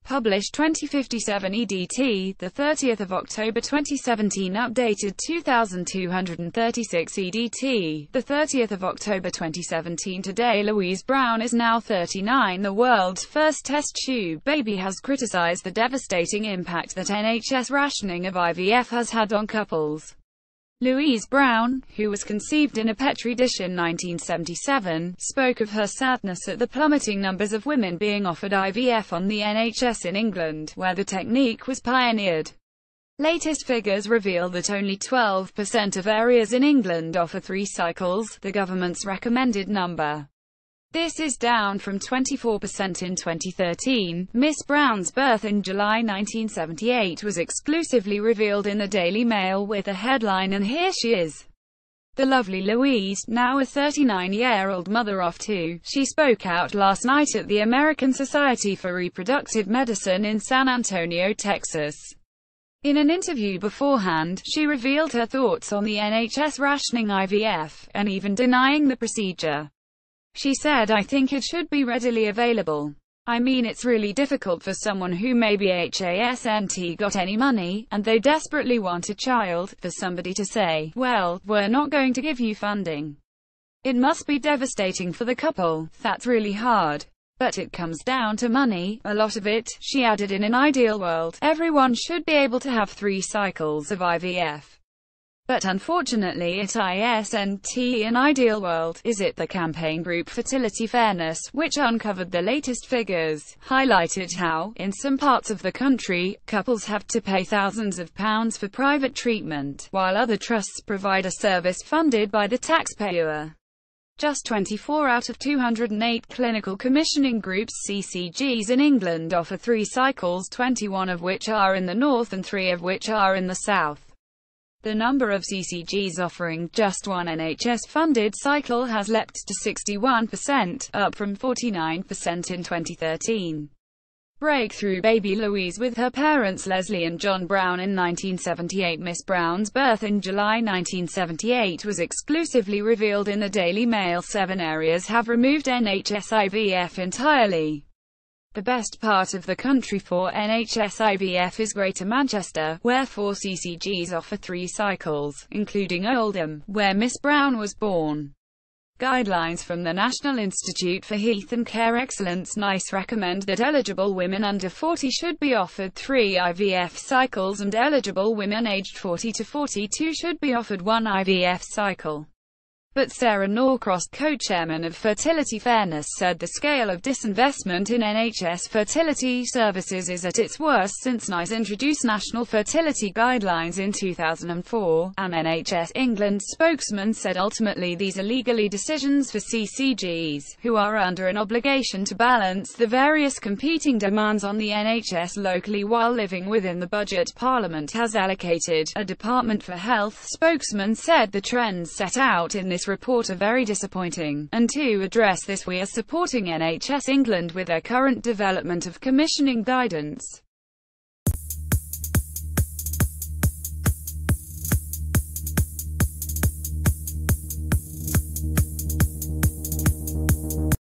Published 2057 EDT, the 30th of October 2017. Updated 2236 EDT, the 30th of October 2017. Today Louise Brown is now 39. The world's first test tube baby has criticized the devastating impact that NHS rationing of IVF has had on couples. Louise Brown, who was conceived in a petri dish in 1977, spoke of her sadness at the plummeting numbers of women being offered IVF on the NHS in England, where the technique was pioneered. Latest figures reveal that only 12% of areas in England offer 3 cycles, the government's recommended number. This is down from 24% in 2013. Miss Brown's birth in July 1978 was exclusively revealed in the Daily Mail with a headline, "And here she is." The lovely Louise, now a 39-year-old mother of 2, she spoke out last night at the American Society for Reproductive Medicine in San Antonio, Texas. In an interview beforehand, she revealed her thoughts on the NHS rationing IVF, and even denying the procedure. She said, "I think it should be readily available. I mean, it's really difficult for someone who maybe hasn't got any money, and they desperately want a child, for somebody to say, well, we're not going to give you funding. It must be devastating for the couple. That's really hard. But it comes down to money, a lot of it." She added, "In an ideal world, everyone should be able to have 3 cycles of IVF. But unfortunately it isn't an ideal world, is it?" The campaign group Fertility Fairness, which uncovered the latest figures, highlighted how, in some parts of the country, couples have to pay thousands of pounds for private treatment, while other trusts provide a service funded by the taxpayer. Just 24 out of 208 clinical commissioning groups (CCGs) in England offer 3 cycles, 21 of which are in the north and 3 of which are in the south. The number of CCGs offering just one NHS-funded cycle has leapt to 61%, up from 49% in 2013. Breakthrough baby Louise with her parents Leslie and John Brown in 1978. Miss Brown's birth in July 1978 was exclusively revealed in the Daily Mail. 7 areas have removed NHS IVF entirely. The best part of the country for NHS IVF is Greater Manchester, where 4 CCGs offer 3 cycles, including Oldham, where Miss Brown was born. Guidelines from the National Institute for Health and Care Excellence (NICE) recommend that eligible women under 40 should be offered 3 IVF cycles, and eligible women aged 40 to 42 should be offered 1 IVF cycle. But Sarah Norcross, co-chairman of Fertility Fairness, said the scale of disinvestment in NHS fertility services is at its worst since NICE introduced national fertility guidelines in 2004. An NHS England spokesman said ultimately these are legally decisions for CCGs, who are under an obligation to balance the various competing demands on the NHS locally while living within the budget Parliament has allocated. A Department for Health spokesman said the trends set out in this report are very disappointing, and to address this we are supporting NHS England with their current development of commissioning guidance.